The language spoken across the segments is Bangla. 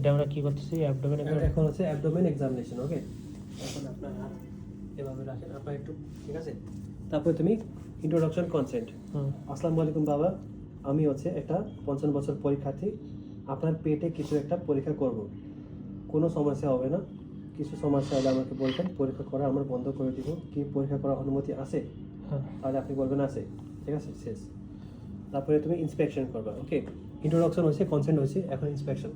এটা আমরা কি করতেছি? অ্যাবডোমেন। এখন হচ্ছে অ্যাবডোমেন এক্সামিনেশন। ওকে, এখন আপনার হাত এভাবে রাখেন, আপনার একটু, ঠিক আছে? তারপরে তুমি ইন্ট্রোডাকশন কনসেন্ট। আসসালামু আলাইকুম বাবা, আমি হচ্ছে একটা 55 বছর পরীক্ষার্থী, আপনার পেটে কিছু একটা পরীক্ষা করব, কোনো সমস্যা হবে না, কিছু সমস্যা হলে আমাকে বলবেন, পরীক্ষা করা আমরা বন্ধ করে দিব। কি পরীক্ষা করার অনুমতি আছে? তাহলে আপনি বলবেন আছে, ঠিক আছে, শেষ। তারপরে তুমি ইন্সপেকশন করবে। ওকে, ইন্ট্রোডাকশন হয়েছে, কনসেন্ট হয়েছে, এখন ইন্সপেকশন।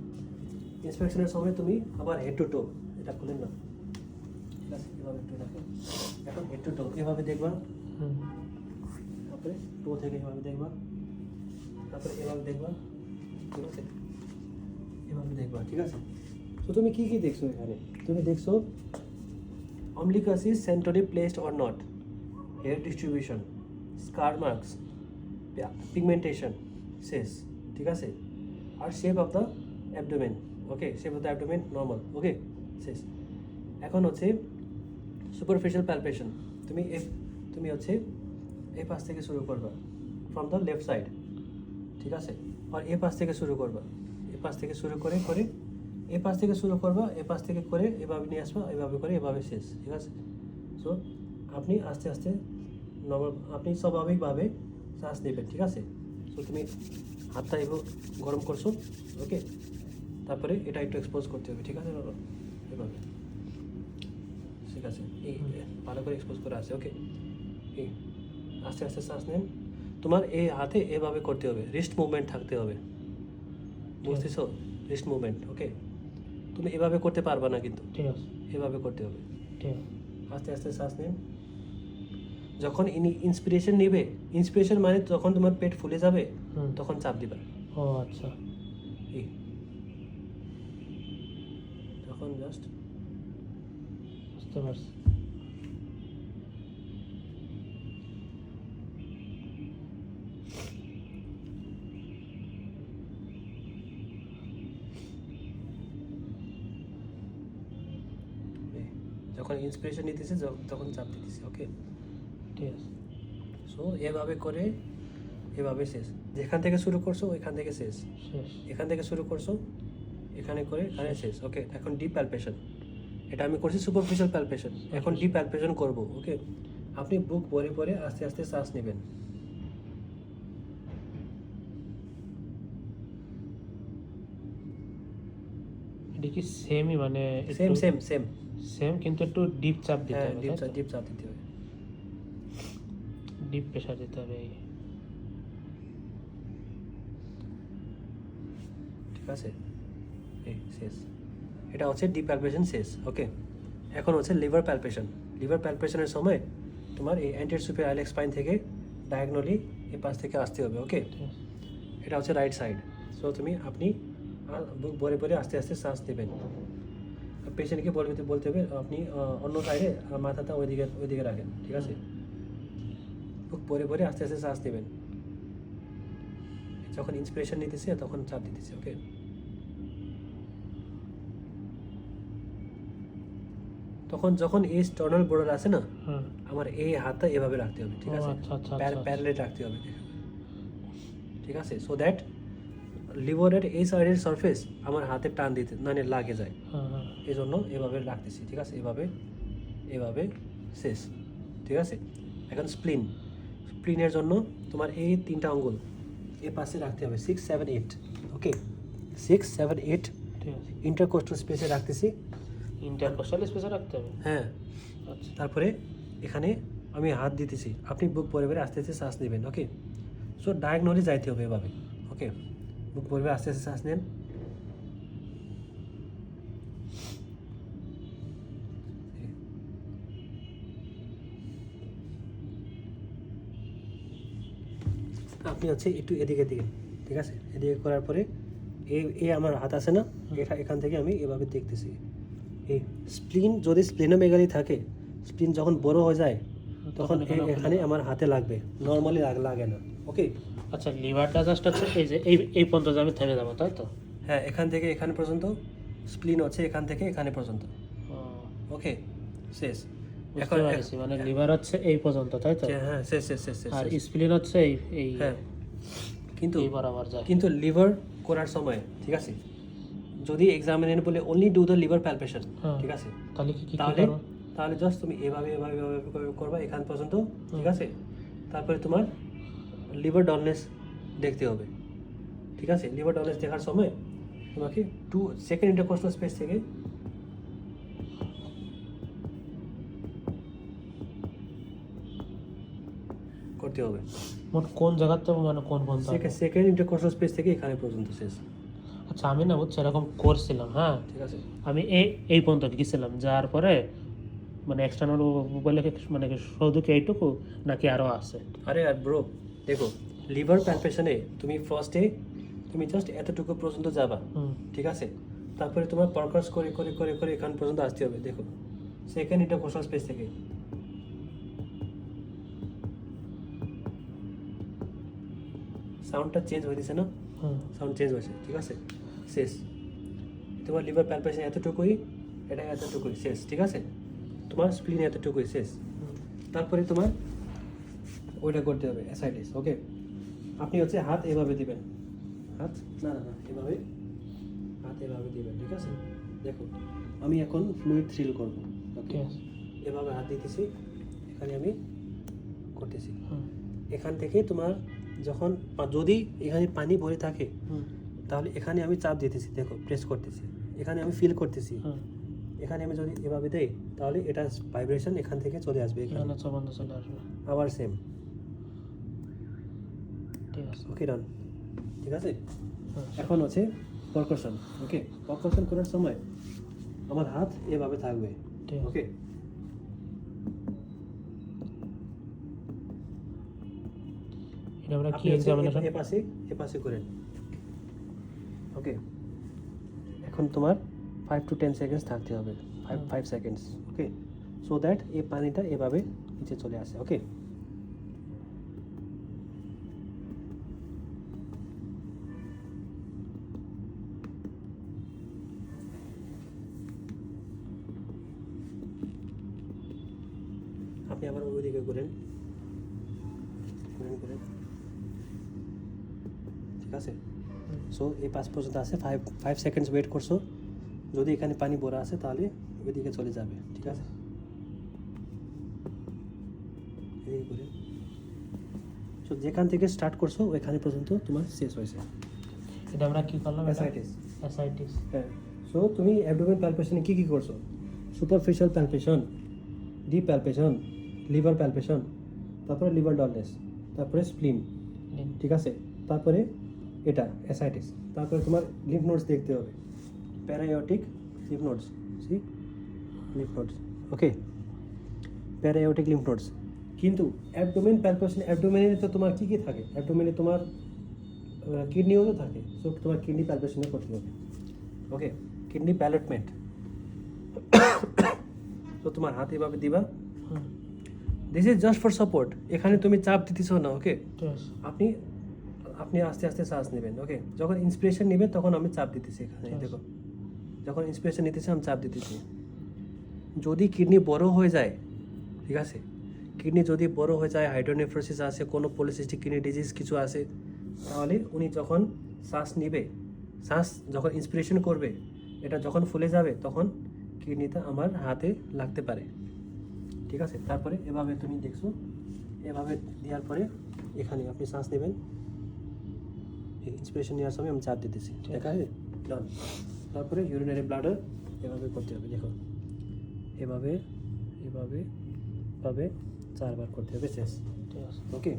ইন্সপেকশনের সময় তুমি আবার হেড টু টো, এটা খুলেন না, ঠিক আছে, এভাবে একটু রাখো। এখন হেড টু টো এভাবে দেখবা, তারপরে টো থেকে এভাবে দেখবা, তারপরে এভাবে দেখবা, ঠিক আছে, এভাবে দেখবা, ঠিক আছে। তো তুমি কি কি দেখছো এখানে? তুমি দেখছো umbilicus centrally placed or not, hair distribution, scar marks, pigmentation, শেষ, ঠিক আছে। আর shape of the abdomen, okay, shape of the abdomen normal, okay, শেষ। এখন হচ্ছে সুপারফিশিয়াল প্যালপেশন। তুমি হচ্ছে এই পাশ থেকে শুরু করবা, ফ্রম দ্য লেফট সাইড, ঠিক আছে। আর এ পাশ থেকে শুরু করবা, এ পাশ থেকে শুরু করে এ পাশ থেকে শুরু করবা, এ পাশ থেকে করে এভাবে নিয়ে আসবা, এভাবে করে এভাবে শেষ, ঠিক আছে। সো আপনি আস্তে আস্তে নর্মাল, আপনি স্বাভাবিকভাবে শ্বাস নেবেন, ঠিক আছে। সো তুমি হাতটা এভাবে গরম করছো, ওকে, তারপরে এটা একটু এক্সপোজ করতে হবে, ঠিক আছে, এভাবে, ঠিক আছে, এই ভালো করে এক্সপোজ করে আছে, ওকে। এই আস্তে আস্তে শ্বাস নেন, তোমার এই হাতে এভাবে করতে হবে, রিস্ট মুভমেন্ট থাকতে হবে, বুঝতেছো? রিস্ট মুভমেন্ট, ওকে। তুমি এভাবে করতে পারবা না কিন্তু, ঠিক আছে, এভাবে করতে হবে, ঠিক আছে। আস্তে আস্তে শ্বাস নেন। যখন ইন্সপিরেশন নেবে, ইন্সপিরেশন মানে যখন তোমার পেট ফুলে যাবে, তখন চাপ দিবা। ও আচ্ছা, এই তখন জাস্ট, বুঝতে পারছি। যখন ইন্সপিরেশন নিতেছে তখন চাপ দিতেছে, ওকে, ঠিক আছে, সো এভাবে করে এভাবে শেষ। যেখান থেকে শুরু করছো ওইখান থেকে শেষ, শেষ। এখান থেকে শুরু করছো, এখানে করে এখানে শেষ, ওকে। এখন ডিপ প্যালপেশন, এটা আমি করছি সুপারফিশিয়াল প্যালপেশন, এখন ডিপ প্যালপেশন করবো, ওকে। আপনি বুক ভরে ভরে আস্তে আস্তে শ্বাস নেবেন, এটা কি সেমই, মানে সেম সেম সেম, সেম, কিন্তু একটু ডিপ চাপ দিতে হ্যাঁ, হবে, ডিপ চাপ দিতে হবে, ডিপ প্রেশার দিতে হবে, ঠিক আছে, এই শেষ। এটা হচ্ছে ডিপ প্যালপেশন শেষ, ওকে। এখন হচ্ছে লিভার প্যালপেশন। লিভার প্যালপেশনের সময় তোমার এই অ্যান্টেরিয়র সুপিরিয়র আইলেক স্পাইন থেকে ডায়াগনলি এই পাশ থেকে আসতে হবে, ওকে। এটা হচ্ছে রাইট সাইড। সো আপনি বুক ভরে ভরে আস্তে আস্তে শ্বাস নেবেন। পেশেন্টকে বলতে হবে আপনি অন্য সাইডে মাথাটা ওইদিকে রাখেন, ঠিক আছে। বুক ভরে ভরে আস্তে আস্তে শ্বাস নেবেন। যখন ইন্সপিরেশন নিতেছে তখন চাপ দিতেছে, ওকে। যখন এই স্টর্নাল বর্ডার আছে না, আমার এই হাতটা এভাবে রাখতে হবে, ঠিক আছে, প্যারালেল রাখতে হবে, ঠিক আছে। সো দ্যাট লিভারের এই সাইডের সারফেস আমার হাতে টান দিতে মানে লাগে যায়, এই জন্য এভাবে রাখতেছি, ঠিক আছে, এভাবে শেষ, ঠিক আছে। এখন স্প্লিনের জন্য তোমার এই 3টা আঙ্গুল এ পাশে রাখতে হবে, 6, 7, 8, ওকে, 6, 7, 8 ঠিক আছে। ইন্টারকোস্টাল স্পেসে রাখতেছি, ইন্টারকোস্টাল স্পেসে রাখতে হবে, হ্যাঁ। আচ্ছা। তারপরে এখানে আমি হাত দিতেছি, আপনি বুক ভরে ভরে আস্তে আস্তে শ্বাস নেবেন, ওকে। সো ডায়াগনলি যাইতে হবে এভাবে, ওকে। বুক ভরে ভরে আস্তে আস্তে শ্বাস নেন, আপনি হচ্ছে একটু এদিকে, ঠিক আছে, এদিকে করার পরে এই আমার হাত আছে না, এখান থেকে আমি এভাবে দেখতেছি। এই যদি স্প্লেনোমেগালি থাকে, স্প্লিন যখন বড় হয়ে যায় তখন এখানে আমার হাতে লাগবে, নর্মালি লাগে না, ওকে। আচ্ছা, লিভারটা জাস্ট হচ্ছে এই যে এই পর্যন্ত আমি থেমে যাবো, তাই তো? হ্যাঁ, এখান থেকে এখানে পর্যন্ত স্প্লিন হচ্ছে, এখান থেকে এখানে পর্যন্ত, ওকে, শেষ। এখন মানে লিভার হচ্ছে এই পর্যন্ত, তাই তো? হ্যাঁ, শেষ, আর স্প্লিন হচ্ছে এই হ্যাঁ, কিন্তু এই বরাবর যায়। কিন্তু লিভার করার সময়, ঠিক আছে, যদি এক্সামিনার বলে only do the liver palpation, হ্যাঁ। ঠিক আছে, তাহলে কি কি তাহলে করবো? তাহলে জাস্ট তুমি এভাবে এভাবে এভাবে এভাবে করবা এখান পর্যন্ত, ঠিক আছে। তারপরে তোমার লিভার ডলনেস দেখতে হবে, ঠিক আছে। লিভার ডলনেস দেখার সময় তোমাকে 2 সেকেন্ড ইন্টারকোস্টাল স্পেস থেকে করতে হবে। মোট কোন জায়গাতে মানে কোন পর্যন্ত হবে? সেকেন্ড ইন্টারকোস্টাল স্পেস থেকে এখানে পর্যন্ত শেষ, আচ্ছা আমি না বুঝছি এরকম করছিলাম, হ্যাঁ ঠিক আছে। আমি এই পর্যন্ত গেছিলাম, যাওয়ার পরে মানে এক্সটার্নাল বলে মানে কি শুধু কি এইটুকু নাকি আরও আছে? আরে আর ব্রো দেখো, লিভার প্যালপেশনে তুমি ফার্স্টে তুমি জাস্ট এতটুকু পর্যন্ত যাবা, হুম ঠিক আছে। তারপরে তোমার পারকাস করে করে করে করে এখান পর্যন্ত আসতে হবে। দেখো সেকেন্ড ইন্টারকোস্টাল স্পেস থেকে সাউন্ডটা চেঞ্জ হইতেছে না, হুম সাউন্ড চেঞ্জ হয়েছে, ঠিক আছে। শেষ, তোমার লিভার প্যালপেশন এতটুকুই, এটা এতটুকুই শেষ, ঠিক আছে। তোমার স্প্লিন এতটুকুই শেষ। তারপরে তোমার ওইটা করতে হবে অ্যাসাইটিস, ওকে। আপনি হচ্ছে হাত এভাবে দিবেন, হাত না না না এভাবে, হাত এভাবে দিবেন, ঠিক আছে। দেখো আমি এখন ফ্লুইড থ্রিল করবো, ওকে। ঠিক আছে। এভাবে হাত দিতেছি, এখানে আমি করতেছি। হুম এখান থেকে তোমার যখন যদি এখানে পানি ভরে থাকে হুম তাহলে এখানে আমি চাপ দিতেছি, দেখো প্রেস করতেছি, এখানে আমি ফিল করতেছি। হুম এখানে আমি যদি এভাবে দেই তাহলে এটা ভাইব্রেশন এখান থেকে চলে আসবে এখানে, এখানে বন্ধ চলে আসবে। আবার সেম, ঠিক আছে। ওকে ডান, ঠিক আছে। হুম এখন হচ্ছে পারকাশন, ওকে। পারকাশন করার সময় আমার হাত এভাবে থাকবে, ঠিক আছে। ওকে। এটা আমরা কি আপনি হচ্ছে এক্সামিনেশন? এপাশে করেন, ওকে। এখন তোমার 5 to 10 সেকেন্ডস থাকতে হবে, 5 সেকেন্ডস, ওকে। সো দ্যাট এই পানিটা এভাবে নিচে চলে আসে, ওকে। আপনি আবার ওইদিকে করেন, করেন, ঠিক আছে। সো এই 5 পর্যন্ত আছে, 5 সেকেন্ডস ওয়েট করছো। যদি এখানে পানি ভরা আছে তাহলে ওইদিকে চলে যাবে, ঠিক আছে। এদিকে করে সো যেখান থেকে স্টার্ট করছো ওইখানে পর্যন্ত তোমার শেষ হয়েছে। এটা আমরা কি করলাম? Ascites, ascites. হ্যাঁ। সো তুমি অ্যাবডোমেন প্যালপেশনে কি কি করছো? Superficial palpation, deep palpation, liver palpation, তারপরে লিভার ডলনেস, তারপরে স্প্লিন, ঠিক আছে। তারপরে এটা অ্যাসাইটিস, তারপরে তোমার লিম্ফ নোডস দেখতে হবে, para aortic lymph nodes, see lymph nodes, okay. Para aortic lymph nodes. কিন্তু অ্যাবডোমেন প্যালপেশন, অ্যাবডোমেনে তো তোমার কী কী থাকে? অ্যাবডোমেনে তোমার কিডনিও তো থাকে, সো তোমার কিডনি প্যালপেশনে করতে হবে, ওকে। কিডনি প্যালেটমেন্ট। তো তোমার হাত এভাবে দিবা, হুম this is just for support. এখানে তুমি চাপ দিতেছো না, ওকে। ঠিক আছে। আপনি আস্তে আস্তে শ্বাস নেবেন, ওকে। যখন ইন্সপিরেশন নেবেন তখন আমি চাপ দিতেছি এখানে, এই দেখো। যখন ইন্সপিরেশন নিতেছি আমি চাপ দিতেছি। যদি কিডনি বড় হয়ে যায়, ঠিক আছে, কিডনি যদি বড় হয়ে যায়, হাইড্রোনেফ্রোসিস আছে, কোনো পলিসিস্টিক কিডনি ডিজিজ কিছু আছে, তাহলে উনি যখন শ্বাস নেবে, শ্বাস যখন ইন্সপিরেশন করবে, এটা যখন ফুলে যাবে তখন কিডনিটা আমার হাতে লাগতে পারে, ঠিক আছে। তারপরে এভাবে তুমি দেখছো, এভাবে দেওয়ার পরে এখানে আপনি শ্বাস নেবেন, ইন্সপিরেশন নেওয়ার সময় আমি চাপ দিতেছি, দেখা হয় ডান। তারপরে ইউরিনারি ব্লাডার এভাবে করতে হবে, দেখো এভাবে এভাবে এভাবে 4 বার করতে হবে, শেষ, ঠিক আছে। ওকে।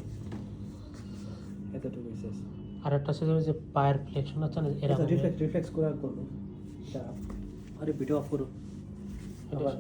এতটুকুই শেষ। আর একটা ছিল যে পায়ের ফ্লেকশন আছে না, এরকম রিফ্লেক্স করার করবো। আরে ভিডিও অফ করো। এটা